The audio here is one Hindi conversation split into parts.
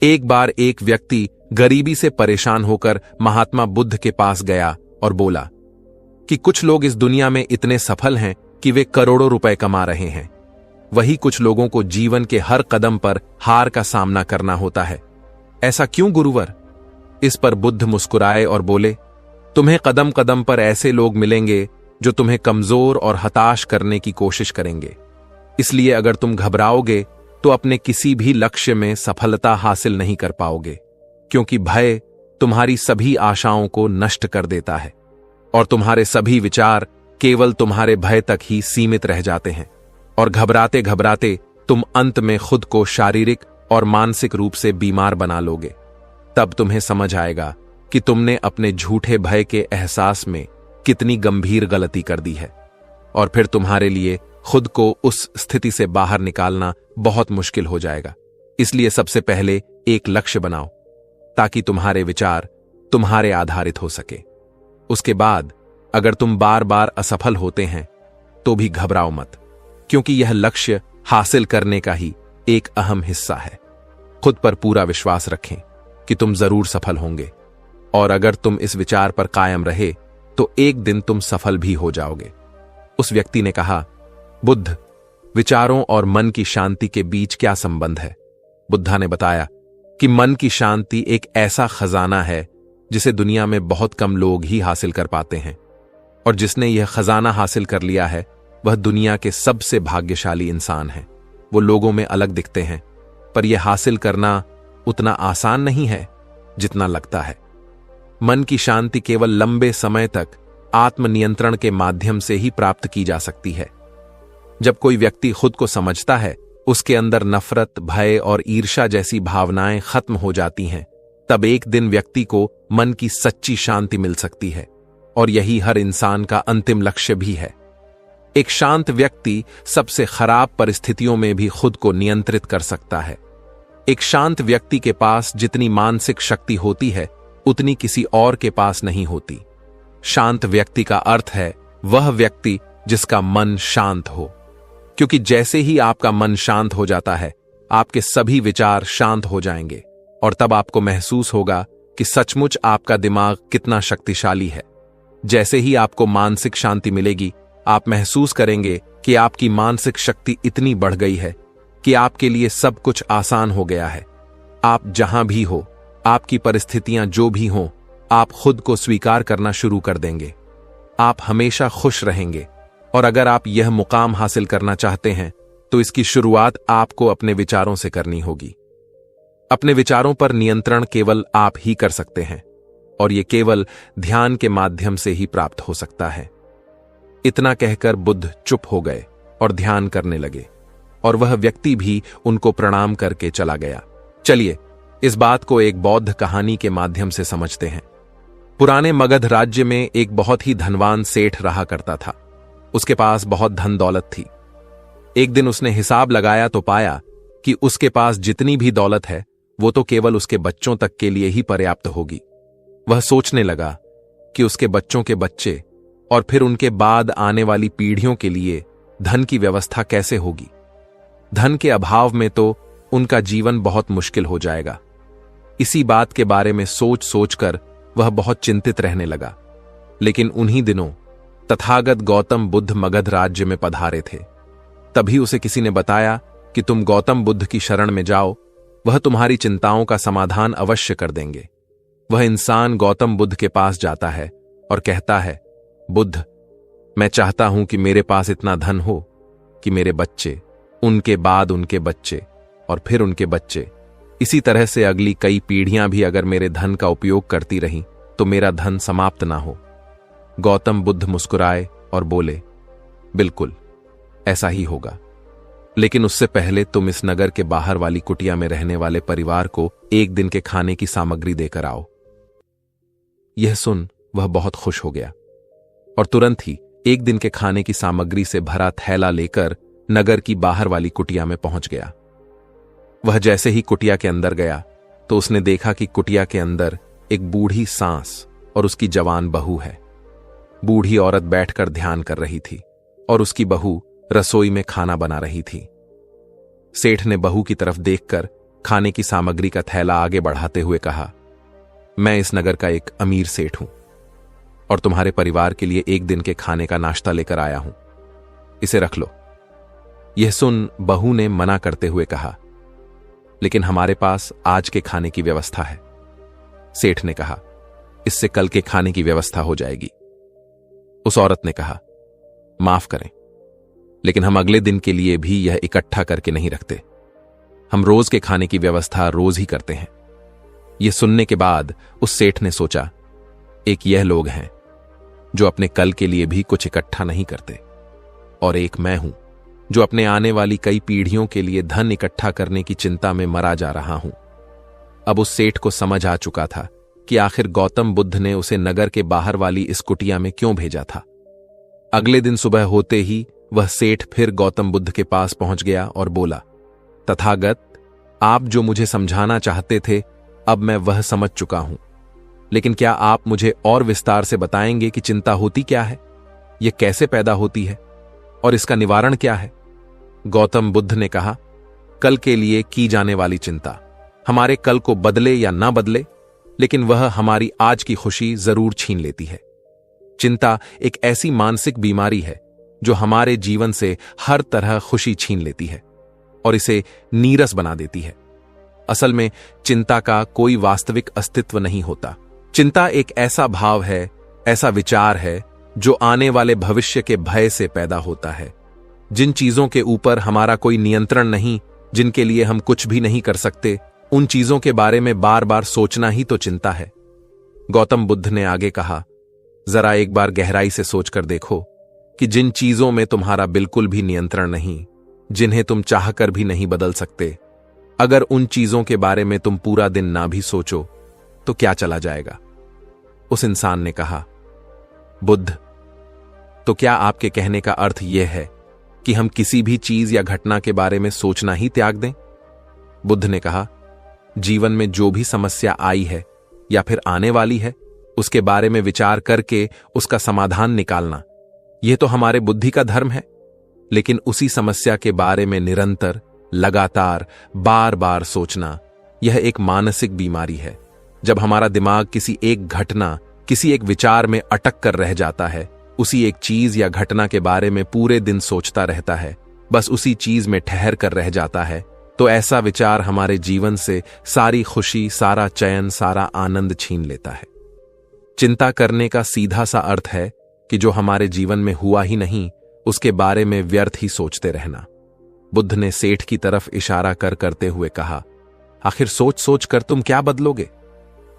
एक बार एक व्यक्ति गरीबी से परेशान होकर महात्मा बुद्ध के पास गया और बोला कि कुछ लोग इस दुनिया में इतने सफल हैं कि वे करोड़ों रुपए कमा रहे हैं, वही कुछ लोगों को जीवन के हर कदम पर हार का सामना करना होता है। ऐसा क्यों गुरुवर? इस पर बुद्ध मुस्कुराए और बोले, तुम्हें कदम कदम पर ऐसे लोग मिलेंगे जो तुम्हें कमजोर और हताश करने की कोशिश करेंगे। इसलिए अगर तुम घबराओगे तो अपने किसी भी लक्ष्य में सफलता हासिल नहीं कर पाओगे, क्योंकि भय तुम्हारी सभी आशाओं को नष्ट कर देता है और तुम्हारे सभी विचार केवल तुम्हारे भय तक ही सीमित रह जाते हैं और घबराते घबराते तुम अंत में खुद को शारीरिक और मानसिक रूप से बीमार बना लोगे। तब तुम्हें समझ आएगा कि तुमने अपने झूठे भय के एहसास में कितनी गंभीर गलती कर दी है और फिर तुम्हारे लिए खुद को उस स्थिति से बाहर निकालना बहुत मुश्किल हो जाएगा। इसलिए सबसे पहले एक लक्ष्य बनाओ ताकि तुम्हारे विचार तुम्हारे आधारित हो सके। उसके बाद अगर तुम बार बार असफल होते हैं तो भी घबराओ मत, क्योंकि यह लक्ष्य हासिल करने का ही एक अहम हिस्सा है। खुद पर पूरा विश्वास रखें कि तुम जरूर सफल होंगे और अगर तुम इस विचार पर कायम रहे तो एक दिन तुम सफल भी हो जाओगे। उस व्यक्ति ने कहा, बुद्ध, विचारों और मन की शांति के बीच क्या संबंध है? बुद्धा ने बताया कि मन की शांति एक ऐसा खजाना है जिसे दुनिया में बहुत कम लोग ही हासिल कर पाते हैं और जिसने यह खजाना हासिल कर लिया है वह दुनिया के सबसे भाग्यशाली इंसान है। वो लोगों में अलग दिखते हैं, पर यह हासिल करना उतना आसान नहीं है जितना लगता है। मन की शांति केवल लंबे समय तक आत्मनियंत्रण के माध्यम से ही प्राप्त की जा सकती है। जब कोई व्यक्ति खुद को समझता है, उसके अंदर नफरत, भय और ईर्ष्या जैसी भावनाएं खत्म हो जाती हैं, तब एक दिन व्यक्ति को मन की सच्ची शांति मिल सकती है और यही हर इंसान का अंतिम लक्ष्य भी है। एक शांत व्यक्ति सबसे खराब परिस्थितियों में भी खुद को नियंत्रित कर सकता है। एक शांत व्यक्ति के पास जितनी मानसिक शक्ति होती है उतनी किसी और के पास नहीं होती। शांत व्यक्ति का अर्थ है वह व्यक्ति जिसका मन शांत हो, क्योंकि जैसे ही आपका मन शांत हो जाता है आपके सभी विचार शांत हो जाएंगे और तब आपको महसूस होगा कि सचमुच आपका दिमाग कितना शक्तिशाली है। जैसे ही आपको मानसिक शांति मिलेगी आप महसूस करेंगे कि आपकी मानसिक शक्ति इतनी बढ़ गई है कि आपके लिए सब कुछ आसान हो गया है। आप जहां भी हो, आपकी परिस्थितियां जो भी हों, आप खुद को स्वीकार करना शुरू कर देंगे। आप हमेशा खुश रहेंगे और अगर आप यह मुकाम हासिल करना चाहते हैं तो इसकी शुरुआत आपको अपने विचारों से करनी होगी। अपने विचारों पर नियंत्रण केवल आप ही कर सकते हैं और यह केवल ध्यान के माध्यम से ही प्राप्त हो सकता है। इतना कहकर बुद्ध चुप हो गए और ध्यान करने लगे और वह व्यक्ति भी उनको प्रणाम करके चला गया। चलिए इस बात को एक बौद्ध कहानी के माध्यम से समझते हैं। पुराने मगध राज्य में एक बहुत ही धनवान सेठ रहा करता था। उसके पास बहुत धन दौलत थी। एक दिन उसने हिसाब लगाया तो पाया कि उसके पास जितनी भी दौलत है वो तो केवल उसके बच्चों तक के लिए ही पर्याप्त होगी। वह सोचने लगा कि उसके बच्चों के बच्चे और फिर उनके बाद आने वाली पीढ़ियों के लिए धन की व्यवस्था कैसे होगी। धन के अभाव में तो उनका जीवन बहुत मुश्किल हो जाएगा। इसी बात के बारे में सोच सोचकर वह बहुत चिंतित रहने लगा। लेकिन उन्हीं दिनों तथागत गौतम बुद्ध मगध राज्य में पधारे थे। तभी उसे किसी ने बताया कि तुम गौतम बुद्ध की शरण में जाओ, वह तुम्हारी चिंताओं का समाधान अवश्य कर देंगे। वह इंसान गौतम बुद्ध के पास जाता है और कहता है, बुद्ध, मैं चाहता हूं कि मेरे पास इतना धन हो कि मेरे बच्चे, उनके बाद उनके बच्चे और फिर उनके बच्चे, इसी तरह से अगली कई पीढ़ियां भी अगर मेरे धन का उपयोग करती रहीं तो मेरा धन समाप्त ना हो। गौतम बुद्ध मुस्कुराए और बोले, बिल्कुल ऐसा ही होगा, लेकिन उससे पहले तुम इस नगर के बाहर वाली कुटिया में रहने वाले परिवार को एक दिन के खाने की सामग्री देकर आओ। यह सुन वह बहुत खुश हो गया और तुरंत ही एक दिन के खाने की सामग्री से भरा थैला लेकर नगर की बाहर वाली कुटिया में पहुंच गया। वह जैसे ही कुटिया के अंदर गया तो उसने देखा कि कुटिया के अंदर एक बूढ़ी सांस और उसकी जवान बहू है। बूढ़ी औरत बैठकर ध्यान कर रही थी और उसकी बहू रसोई में खाना बना रही थी। सेठ ने बहू की तरफ देखकर खाने की सामग्री का थैला आगे बढ़ाते हुए कहा, मैं इस नगर का एक अमीर सेठ हूं और तुम्हारे परिवार के लिए एक दिन के खाने का नाश्ता लेकर आया हूं। इसे रख लो। यह सुन बहू ने मना करते हुए कहा, लेकिन हमारे पास आज के खाने की व्यवस्था है। सेठ ने कहा, इससे कल के खाने की व्यवस्था हो जाएगी। उस औरत ने कहा, माफ करें, लेकिन हम अगले दिन के लिए भी यह इकट्ठा करके नहीं रखते। हम रोज के खाने की व्यवस्था रोज ही करते हैं। यह सुनने के बाद उस सेठ ने सोचा, एक यह लोग हैं जो अपने कल के लिए भी कुछ इकट्ठा नहीं करते, और एक मैं हूं जो अपने आने वाली कई पीढ़ियों के लिए धन इकट्ठा करने की चिंता में मरा जा रहा हूं। अब उस सेठ को समझ आ चुका था कि आखिर गौतम बुद्ध ने उसे नगर के बाहर वाली इस कुटिया में क्यों भेजा था। अगले दिन सुबह होते ही वह सेठ फिर गौतम बुद्ध के पास पहुंच गया और बोला, तथागत, आप जो मुझे समझाना चाहते थे अब मैं वह समझ चुका हूं, लेकिन क्या आप मुझे और विस्तार से बताएंगे कि चिंता होती क्या है, यह कैसे पैदा होती है और इसका निवारण क्या है? गौतम बुद्ध ने कहा, कल के लिए की जाने वाली चिंता हमारे कल को बदले या ना बदले, लेकिन वह हमारी आज की खुशी जरूर छीन लेती है। चिंता एक ऐसी मानसिक बीमारी है जो हमारे जीवन से हर तरह खुशी छीन लेती है और इसे नीरस बना देती है। असल में चिंता का कोई वास्तविक अस्तित्व नहीं होता। चिंता एक ऐसा भाव है, ऐसा विचार है जो आने वाले भविष्य के भय से पैदा होता है। जिन चीजों के ऊपर हमारा कोई नियंत्रण नहीं, जिनके लिए हम कुछ भी नहीं कर सकते, उन चीजों के बारे में बार बार सोचना ही तो चिंता है। गौतम बुद्ध ने आगे कहा, जरा एक बार गहराई से सोचकर देखो कि जिन चीजों में तुम्हारा बिल्कुल भी नियंत्रण नहीं, जिन्हें तुम चाहकर भी नहीं बदल सकते, अगर उन चीजों के बारे में तुम पूरा दिन ना भी सोचो तो क्या चला जाएगा? उस इंसान ने कहा, बुद्ध, तो क्या आपके कहने का अर्थ यह है कि हम किसी भी चीज या घटना के बारे में सोचना ही त्याग दें? बुद्ध ने कहा, जीवन में जो भी समस्या आई है या फिर आने वाली है, उसके बारे में विचार करके उसका समाधान निकालना, यह तो हमारे बुद्धि का धर्म है। लेकिन उसी समस्या के बारे में निरंतर, लगातार, बार बार सोचना, यह एक मानसिक बीमारी है। जब हमारा दिमाग किसी एक घटना, किसी एक विचार में अटक कर रह जाता है, उसी एक चीज या घटना के बारे में पूरे दिन सोचता रहता है, बस उसी चीज में ठहर कर रह जाता है, तो ऐसा विचार हमारे जीवन से सारी खुशी, सारा चैन, सारा आनंद छीन लेता है। चिंता करने का सीधा सा अर्थ है कि जो हमारे जीवन में हुआ ही नहीं, उसके बारे में व्यर्थ ही सोचते रहना। बुद्ध ने सेठ की तरफ इशारा कर करते हुए कहा, आखिर सोच सोच कर तुम क्या बदलोगे?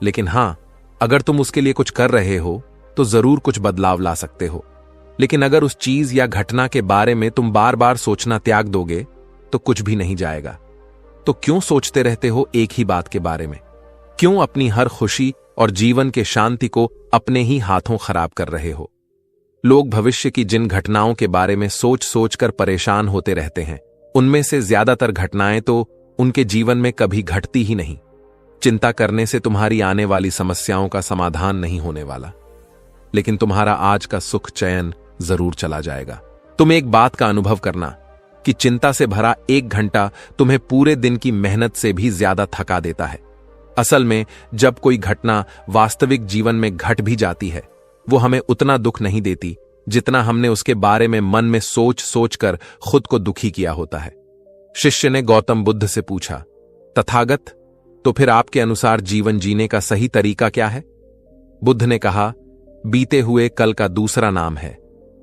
लेकिन हां, अगर तुम उसके लिए कुछ कर रहे हो तो जरूर कुछ बदलाव ला सकते हो। लेकिन अगर उस चीज या घटना के बारे में तुम बार बार सोचना त्याग दोगे तो कुछ भी नहीं जाएगा। तो क्यों सोचते रहते हो एक ही बात के बारे में? क्यों अपनी हर खुशी और जीवन के शांति को अपने ही हाथों खराब कर रहे हो? लोग भविष्य की जिन घटनाओं के बारे में सोच सोच कर परेशान होते रहते हैं, उनमें से ज्यादातर घटनाएं तो उनके जीवन में कभी घटती ही नहीं। चिंता करने से तुम्हारी आने वाली समस्याओं का समाधान नहीं होने वाला, लेकिन तुम्हारा आज का सुख चैन जरूर चला जाएगा। तुम एक बात का अनुभव करना कि चिंता से भरा 1 घंटा तुम्हें पूरे दिन की मेहनत से भी ज्यादा थका देता है। असल में जब कोई घटना वास्तविक जीवन में घट भी जाती है, वो हमें उतना दुख नहीं देती जितना हमने उसके बारे में मन में सोच सोच कर खुद को दुखी किया होता है। शिष्य ने गौतम बुद्ध से पूछा, तथागत, तो फिर आपके अनुसार जीवन जीने का सही तरीका क्या है? बुद्ध ने कहा, बीते हुए कल का दूसरा नाम है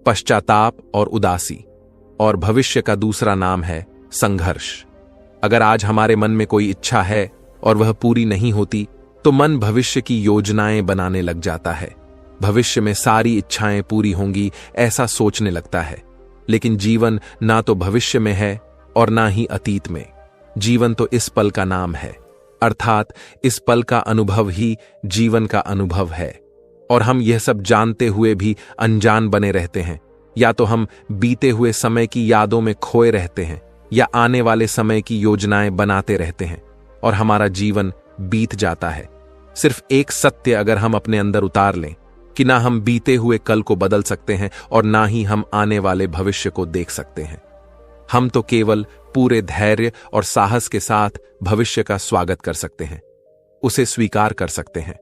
पश्चाताप और उदासी, और भविष्य का दूसरा नाम है संघर्ष। अगर आज हमारे मन में कोई इच्छा है और वह पूरी नहीं होती, तो मन भविष्य की योजनाएं बनाने लग जाता है। भविष्य में सारी इच्छाएं पूरी होंगी ऐसा सोचने लगता है। लेकिन जीवन ना तो भविष्य में है और ना ही अतीत में। जीवन तो इस पल का नाम है, अर्थात इस पल का अनुभव ही जीवन का अनुभव है। और हम यह सब जानते हुए भी अनजान बने रहते हैं। या तो हम बीते हुए समय की यादों में खोए रहते हैं या आने वाले समय की योजनाएं बनाते रहते हैं और हमारा जीवन बीत जाता है। सिर्फ एक सत्य अगर हम अपने अंदर उतार लें कि ना हम बीते हुए कल को बदल सकते हैं और ना ही हम आने वाले भविष्य को देख सकते हैं। हम तो केवल पूरे धैर्य और साहस के साथ भविष्य का स्वागत कर सकते हैं, उसे स्वीकार कर सकते हैं।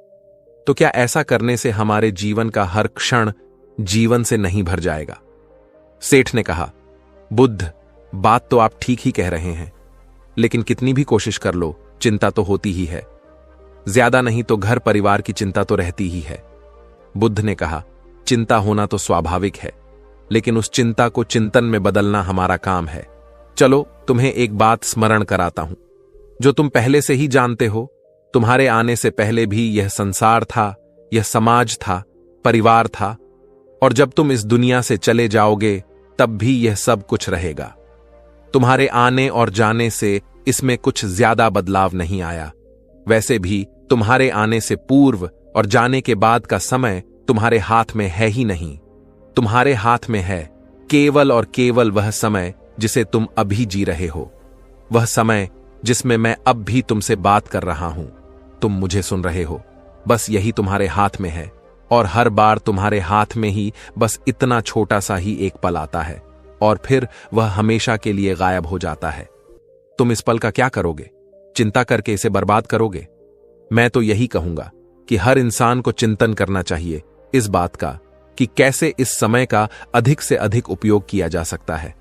तो क्या ऐसा करने से हमारे जीवन का हर क्षण जीवन से नहीं भर जाएगा? सेठ ने कहा, बुद्ध, बात तो आप ठीक ही कह रहे हैं, लेकिन कितनी भी कोशिश कर लो, चिंता तो होती ही है। ज्यादा नहीं तो घर परिवार की चिंता तो रहती ही है। बुद्ध ने कहा, चिंता होना तो स्वाभाविक है, लेकिन उस चिंता को चिंतन में बदलना हमारा काम है। चलो तुम्हें एक बात स्मरण कराता हूं, जो तुम पहले से ही जानते हो। तुम्हारे आने से पहले भी यह संसार था, यह समाज था, परिवार था, और जब तुम इस दुनिया से चले जाओगे तब भी यह सब कुछ रहेगा। तुम्हारे आने और जाने से इसमें कुछ ज्यादा बदलाव नहीं आया। वैसे भी तुम्हारे आने से पूर्व और जाने के बाद का समय तुम्हारे हाथ में है ही नहीं। तुम्हारे हाथ में है केवल और केवल वह समय जिसे तुम अभी जी रहे हो, वह समय जिसमें मैं अब भी तुमसे बात कर रहा हूं, तुम मुझे सुन रहे हो। बस यही तुम्हारे हाथ में है, और हर बार तुम्हारे हाथ में ही बस इतना छोटा सा ही एक पल आता है, और फिर वह हमेशा के लिए गायब हो जाता है। तुम इस पल का क्या करोगे? चिंता करके इसे बर्बाद करोगे? मैं तो यही कहूंगा कि हर इंसान को चिंतन करना चाहिए इस बात का कि कैसे इस समय का अधिक से अधिक उपयोग किया जा सकता है,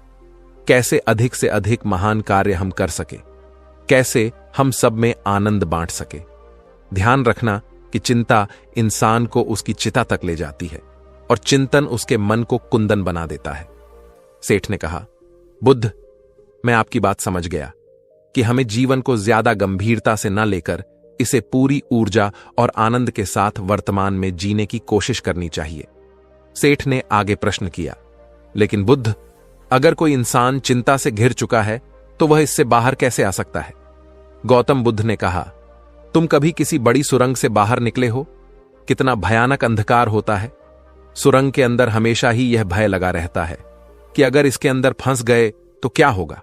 कैसे अधिक से अधिक महान कार्य हम कर सके, कैसे हम सब में आनंद बांट सके। ध्यान रखना कि चिंता इंसान को उसकी चिता तक ले जाती है और चिंतन उसके मन को कुंदन बना देता है। सेठ ने कहा, बुद्ध, मैं आपकी बात समझ गया कि हमें जीवन को ज्यादा गंभीरता से न लेकर इसे पूरी ऊर्जा और आनंद के साथ वर्तमान में जीने की कोशिश करनी चाहिए। सेठ ने आगे प्रश्न किया, लेकिन बुद्ध, अगर कोई इंसान चिंता से घिर चुका है तो वह इससे बाहर कैसे आ सकता है? गौतम बुद्ध ने कहा, तुम कभी किसी बड़ी सुरंग से बाहर निकले हो? कितना भयानक अंधकार होता है। सुरंग के अंदर हमेशा ही यह भय लगा रहता है कि अगर इसके अंदर फंस गए तो क्या होगा,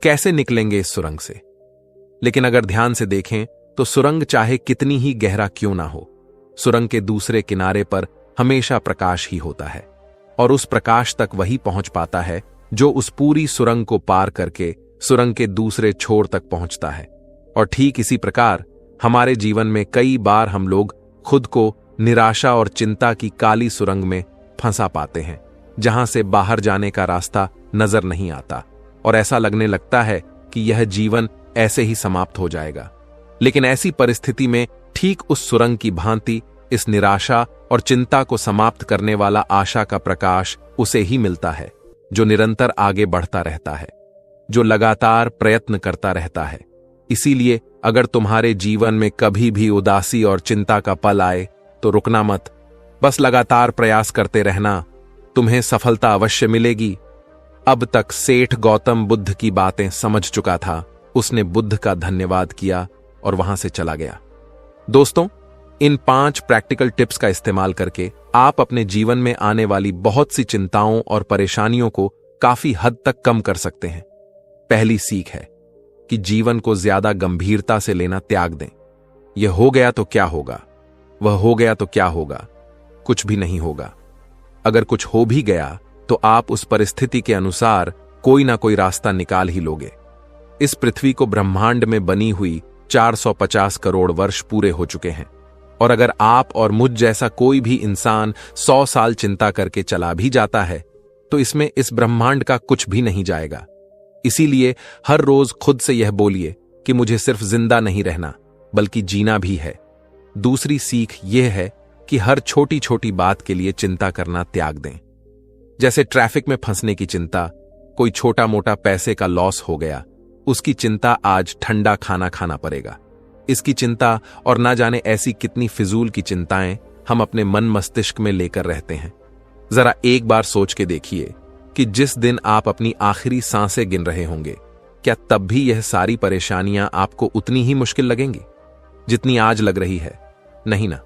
कैसे निकलेंगे इस सुरंग से। लेकिन अगर ध्यान से देखें तो सुरंग चाहे कितनी ही गहरा क्यों ना हो, सुरंग के दूसरे किनारे पर हमेशा प्रकाश ही होता है, और उस प्रकाश तक वही पहुंच पाता है जो उस पूरी सुरंग को पार करके सुरंग के दूसरे छोर तक पहुंचता है। और ठीक इसी प्रकार हमारे जीवन में कई बार हम लोग खुद को निराशा और चिंता की काली सुरंग में फंसा पाते हैं, जहां से बाहर जाने का रास्ता नजर नहीं आता, और ऐसा लगने लगता है कि यह जीवन ऐसे ही समाप्त हो जाएगा। लेकिन ऐसी परिस्थिति में ठीक उस सुरंग की भांति इस निराशा और चिंता को समाप्त करने वाला आशा का प्रकाश उसे ही मिलता है, जो निरंतर आगे बढ़ता रहता है, जो लगातार प्रयत्न करता रहता है। इसीलिए अगर तुम्हारे जीवन में कभी भी उदासी और चिंता का पल आए तो रुकना मत, बस लगातार प्रयास करते रहना, तुम्हें सफलता अवश्य मिलेगी। अब तक सेठ गौतम बुद्ध की बातें समझ चुका था। उसने बुद्ध का धन्यवाद किया और वहां से चला गया। दोस्तों, इन 5 प्रैक्टिकल टिप्स का इस्तेमाल करके आप अपने जीवन में आने वाली बहुत सी चिंताओं और परेशानियों को काफी हद तक कम कर सकते हैं। पहली सीख है कि जीवन को ज्यादा गंभीरता से लेना त्याग दें। यह हो गया तो क्या होगा, वह हो गया तो क्या होगा, कुछ भी नहीं होगा। अगर कुछ हो भी गया तो आप उस परिस्थिति के अनुसार कोई ना कोई रास्ता निकाल ही लोगे। इस पृथ्वी को ब्रह्मांड में बनी हुई 450 करोड़ वर्ष पूरे हो चुके हैं, और अगर आप और मुझ जैसा कोई भी इंसान 100 साल चिंता करके चला भी जाता है तो इसमें इस ब्रह्मांड का कुछ भी नहीं जाएगा। इसीलिए हर रोज खुद से यह बोलिए कि मुझे सिर्फ जिंदा नहीं रहना बल्कि जीना भी है। दूसरी सीख यह है कि हर छोटी छोटी बात के लिए चिंता करना त्याग दें। जैसे ट्रैफिक में फंसने की चिंता, कोई छोटा मोटा पैसे का लॉस हो गया, उसकी चिंता आज ठंडा खाना खाना पड़ेगा, इसकी चिंता, और ना जाने ऐसी कितनी फिजूल की चिंताएं हम अपने मन मस्तिष्क में लेकर रहते हैं। जरा एक बार सोच के देखिए कि जिस दिन आप अपनी आखिरी सांसें गिन रहे होंगे, क्या तब भी यह सारी परेशानियां आपको उतनी ही मुश्किल लगेंगी जितनी आज लग रही है? नहीं ना।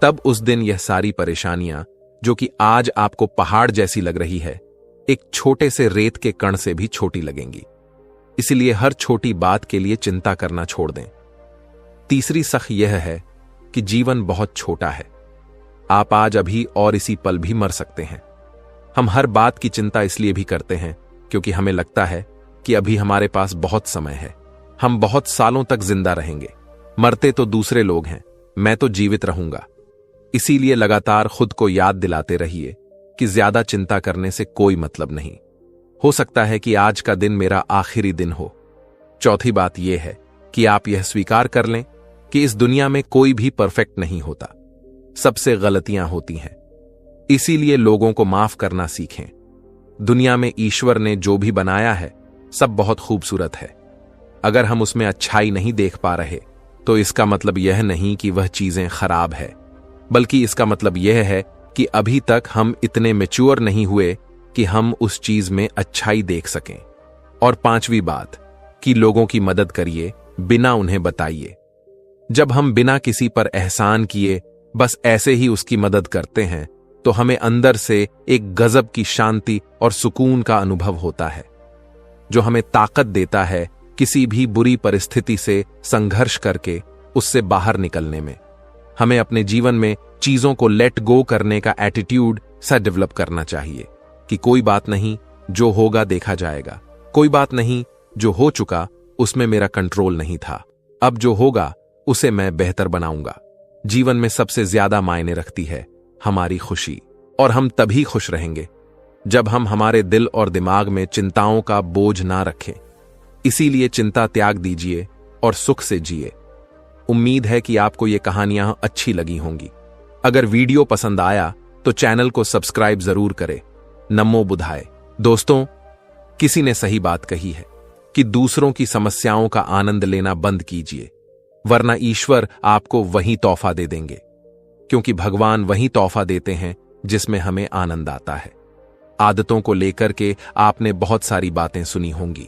तब उस दिन यह सारी परेशानियां, जो कि आज आपको पहाड़ जैसी लग रही है, एक छोटे से रेत के कण से भी छोटी लगेंगी। इसलिए हर छोटी बात के लिए चिंता करना छोड़ दें। तीसरी सख यह है कि जीवन बहुत छोटा है। आप आज अभी और इसी पल भी मर सकते हैं। हम हर बात की चिंता इसलिए भी करते हैं क्योंकि हमें लगता है कि अभी हमारे पास बहुत समय है, हम बहुत सालों तक जिंदा रहेंगे, मरते तो दूसरे लोग हैं, मैं तो जीवित रहूंगा। इसीलिए लगातार खुद को याद दिलाते रहिए कि ज्यादा चिंता करने से कोई मतलब नहीं। हो सकता है कि आज का दिन मेरा आखिरी दिन हो। चौथी बात यह है कि आप यह स्वीकार कर लें कि इस दुनिया में कोई भी परफेक्ट नहीं होता, सबसे गलतियां होती हैं। इसीलिए लोगों को माफ करना सीखें। दुनिया में ईश्वर ने जो भी बनाया है सब बहुत खूबसूरत है। अगर हम उसमें अच्छाई नहीं देख पा रहे तो इसका मतलब यह नहीं कि वह चीजें खराब है, बल्कि इसका मतलब यह है कि अभी तक हम इतने मैच्योर नहीं हुए कि हम उस चीज में अच्छाई देख सकें। और पांचवी बात कि लोगों की मदद करिए बिना उन्हें बताइए। जब हम बिना किसी पर एहसान किए बस ऐसे ही उसकी मदद करते हैं तो हमें अंदर से एक गजब की शांति और सुकून का अनुभव होता है, जो हमें ताकत देता है किसी भी बुरी परिस्थिति से संघर्ष करके उससे बाहर निकलने में। हमें अपने जीवन में चीजों को लेट गो करने का एटीट्यूड सा डेवलप करना चाहिए कि कोई बात नहीं, जो होगा देखा जाएगा। कोई बात नहीं, जो हो चुका उसमें मेरा कंट्रोल नहीं था, अब जो होगा उसे मैं बेहतर बनाऊंगा। जीवन में सबसे ज्यादा मायने रखती है हमारी खुशी, और हम तभी खुश रहेंगे जब हम हमारे दिल और दिमाग में चिंताओं का बोझ ना रखें। इसीलिए चिंता त्याग दीजिए और सुख से जिए। उम्मीद है कि आपको ये कहानियां अच्छी लगी होंगी। अगर वीडियो पसंद आया तो चैनल को सब्सक्राइब जरूर करें। नमो बुधाय। दोस्तों, किसी ने सही बात कही है कि दूसरों की समस्याओं का आनंद लेना बंद कीजिए, वरना ईश्वर आपको वही तोहफा दे देंगे, क्योंकि भगवान वही तोहफा देते हैं जिसमें हमें आनंद आता है। आदतों को लेकर के आपने बहुत सारी बातें सुनी होंगी,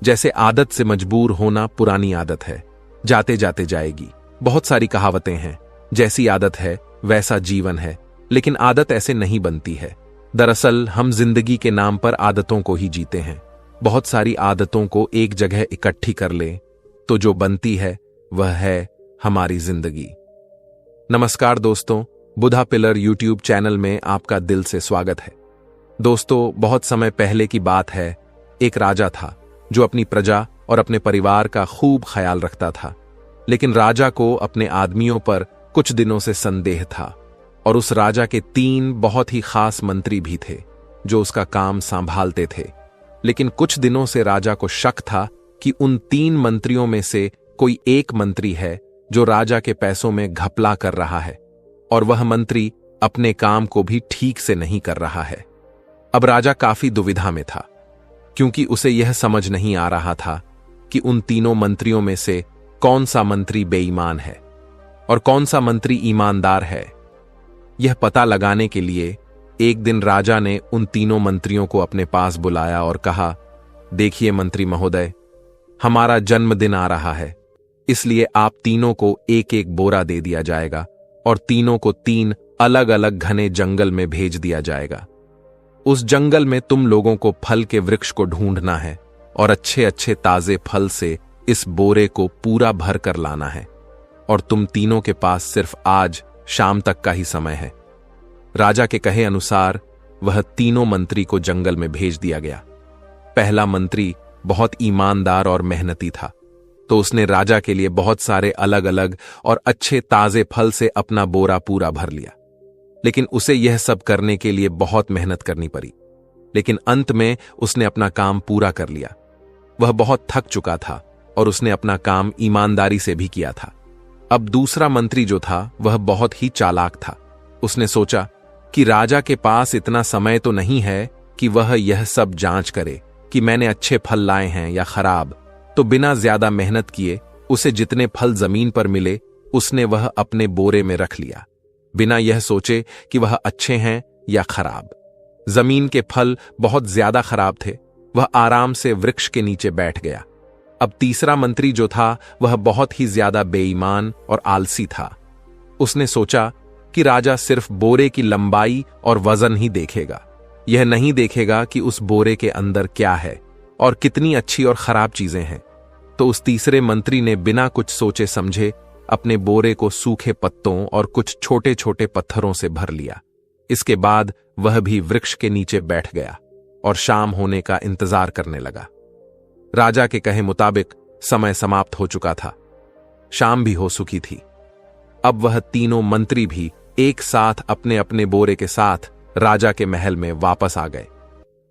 जैसे आदत से मजबूर होना पुरानी आदत है, जाते जाते जाएगी। बहुत सारी कहावतें हैं, जैसी आदत है वैसा जीवन है, लेकिन आदत ऐसे नहीं बनती है। दरअसल हम जिंदगी के नाम पर आदतों को ही जीते हैं। बहुत सारी आदतों को एक जगह इकट्ठी कर लें तो जो बनती है वह है हमारी जिंदगी। नमस्कार दोस्तों, बुधा पिलर यूट्यूब चैनल में आपका दिल से स्वागत है। दोस्तों, बहुत समय पहले की बात है, एक राजा था जो अपनी प्रजा और अपने परिवार का खूब ख्याल रखता था। लेकिन राजा को अपने आदमियों पर कुछ दिनों से संदेह था, और उस राजा के 3 बहुत ही खास मंत्री भी थे जो उसका काम संभालते थे। लेकिन कुछ दिनों से राजा को शक था कि उन 3 मंत्रियों में से कोई एक मंत्री है जो राजा के पैसों में घपला कर रहा है, और वह मंत्री अपने काम को भी ठीक से नहीं कर रहा है। अब राजा काफी दुविधा में था, क्योंकि उसे यह समझ नहीं आ रहा था कि उन तीनों मंत्रियों में से कौन सा मंत्री बेईमान है और कौन सा मंत्री ईमानदार है। यह पता लगाने के लिए एक दिन राजा ने उन तीनों मंत्रियों को अपने पास बुलाया और कहा, देखिए मंत्री महोदय, हमारा जन्मदिन आ रहा है, इसलिए आप तीनों को एक एक बोरा दे दिया जाएगा और तीनों को 3 अलग अलग घने जंगल में भेज दिया जाएगा। उस जंगल में तुम लोगों को फल के वृक्ष को ढूंढना है और अच्छे अच्छे ताजे फल से इस बोरे को पूरा भर कर लाना है, और तुम तीनों के पास सिर्फ आज शाम तक का ही समय है। राजा के कहे अनुसार वह तीनों मंत्री को जंगल में भेज दिया गया। पहला मंत्री बहुत ईमानदार और मेहनती था, तो उसने राजा के लिए बहुत सारे अलग अलग और अच्छे ताजे फल से अपना बोरा पूरा भर लिया। लेकिन उसे यह सब करने के लिए बहुत मेहनत करनी पड़ी, लेकिन अंत में उसने अपना काम पूरा कर लिया। वह बहुत थक चुका था और उसने अपना काम ईमानदारी से भी किया था। अब दूसरा मंत्री जो था वह बहुत ही चालाक था। उसने सोचा कि राजा के पास इतना समय तो नहीं है कि वह यह सब जांच करे कि मैंने अच्छे फल लाए हैं या खराब, तो बिना ज्यादा मेहनत किए उसे जितने फल जमीन पर मिले उसने वह अपने बोरे में रख लिया, बिना यह सोचे कि वह अच्छे हैं या खराब। जमीन के फल बहुत ज्यादा खराब थे। वह आराम से वृक्ष के नीचे बैठ गया। अब तीसरा मंत्री जो था वह बहुत ही ज्यादा बेईमान और आलसी था। उसने सोचा कि राजा सिर्फ बोरे की लंबाई और वजन ही देखेगा, यह नहीं देखेगा कि उस बोरे के अंदर क्या है और कितनी अच्छी और खराब चीजें हैं। तो उस तीसरे मंत्री ने बिना कुछ सोचे समझे अपने बोरे को सूखे पत्तों और कुछ छोटे छोटे पत्थरों से भर लिया। इसके बाद वह भी वृक्ष के नीचे बैठ गया। और शाम होने का इंतजार करने लगा। राजा के कहे मुताबिक समय समाप्त हो चुका था। शाम भी हो चुकी थी। अब वह तीनों मंत्री भी एक साथ अपने अपने बोरे के साथ राजा के महल में वापस आ गए।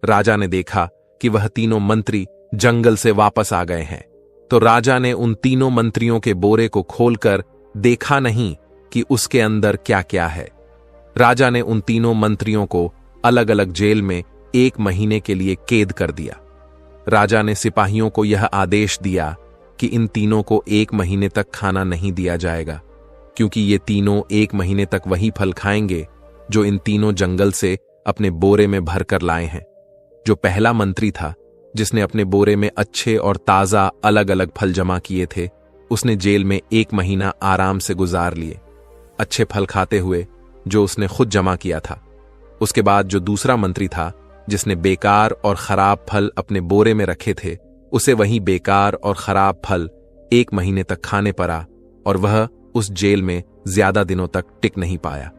राजा ने देखा कि वह तीनों मंत्री जंगल से वापस आ गए हैं, तो राजा ने उन तीनों मंत्रियों के बोरे को खोलकर देखा नहीं कि उसके अंदर क्या क्या है। राजा ने उन तीनों मंत्रियों को अलग अलग जेल में 1 महीने के लिए कैद कर दिया। राजा ने सिपाहियों को यह आदेश दिया कि इन तीनों को 1 महीने तक खाना नहीं दिया जाएगा, क्योंकि ये तीनों 1 महीने तक वही फल खाएंगे जो इन तीनों जंगल से अपने बोरे में भर कर लाए हैं। जो पहला मंत्री था, जिसने अपने बोरे में अच्छे और ताजा अलग अलग फल जमा किए थे, उसने जेल में 1 महीना आराम से गुजार लिए, अच्छे फल खाते हुए जो उसने खुद जमा किया था। उसके बाद जो दूसरा मंत्री था, जिसने बेकार और खराब फल अपने बोरे में रखे थे, उसे वही बेकार और खराब फल 1 महीने तक खाने पड़ा और वह उस जेल में ज्यादा दिनों तक टिक नहीं पाया।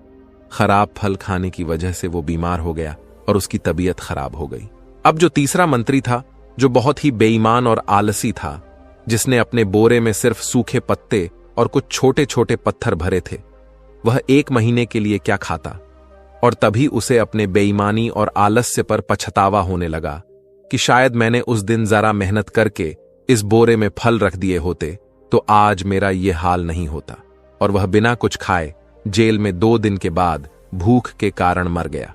खराब फल खाने की वजह से वो बीमार हो गया और उसकी तबीयत खराब हो गई। अब जो तीसरा मंत्री था, जो बहुत ही बेईमान और आलसी था, जिसने अपने बोरे में सिर्फ सूखे पत्ते और कुछ छोटे छोटे पत्थर भरे थे, वह 1 महीने के लिए क्या खाता। और तभी उसे अपने बेईमानी और आलस्य पर पछतावा होने लगा कि शायद मैंने उस दिन जरा मेहनत करके इस बोरे में फल रख दिए होते तो आज मेरा ये हाल नहीं होता। और वह बिना कुछ खाए जेल में 2 दिन के बाद भूख के कारण मर गया।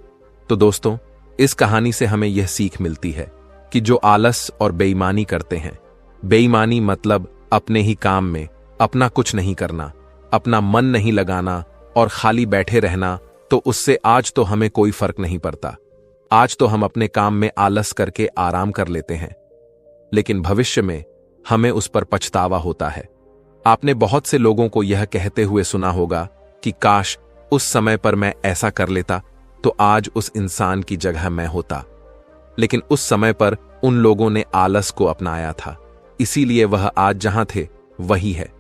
तो दोस्तों, इस कहानी से हमें यह सीख मिलती है कि जो आलस और बेईमानी करते हैं, बेईमानी मतलब अपने ही काम में अपना कुछ नहीं करना, अपना मन नहीं लगाना और खाली बैठे रहना, तो उससे आज तो हमें कोई फर्क नहीं पड़ता। आज तो हम अपने काम में आलस करके आराम कर लेते हैं, लेकिन भविष्य में हमें उस पर पछतावा होता है। आपने बहुत से लोगों को यह कहते हुए सुना होगा कि काश उस समय पर मैं ऐसा कर लेता तो आज उस इंसान की जगह मैं होता। लेकिन उस समय पर उन लोगों ने आलस को अपनाया था, इसीलिए वह आज जहां थे वही है।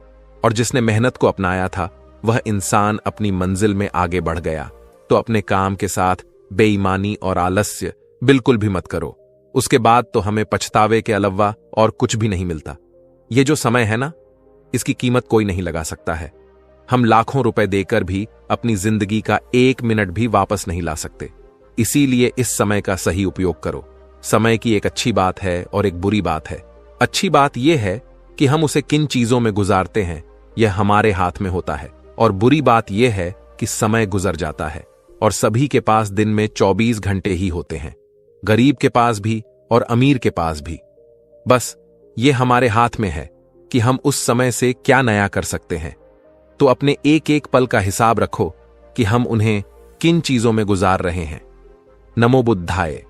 और जिसने मेहनत को अपनाया था, वह इंसान अपनी मंजिल में आगे बढ़ गया। तो अपने काम के साथ बेईमानी और आलस्य बिल्कुल भी मत करो। उसके बाद तो हमें पछतावे के अलावा और कुछ भी नहीं मिलता। ये जो समय है ना, इसकी कीमत कोई नहीं लगा सकता है। हम लाखों रुपए देकर भी अपनी जिंदगी का 1 मिनट भी वापस नहीं ला सकते। इसीलिए इस समय का सही उपयोग करो। समय की एक अच्छी बात है और एक बुरी बात है। अच्छी बात यह है कि हम उसे किन चीजों में गुजारते हैं, यह हमारे हाथ में होता है। और बुरी बात यह है कि समय गुजर जाता है और सभी के पास दिन में 24 घंटे ही होते हैं, गरीब के पास भी और अमीर के पास भी। बस ये हमारे हाथ में है कि हम उस समय से क्या नया कर सकते हैं। तो अपने एक एक पल का हिसाब रखो कि हम उन्हें किन चीजों में गुजार रहे हैं। नमो बुद्धाय।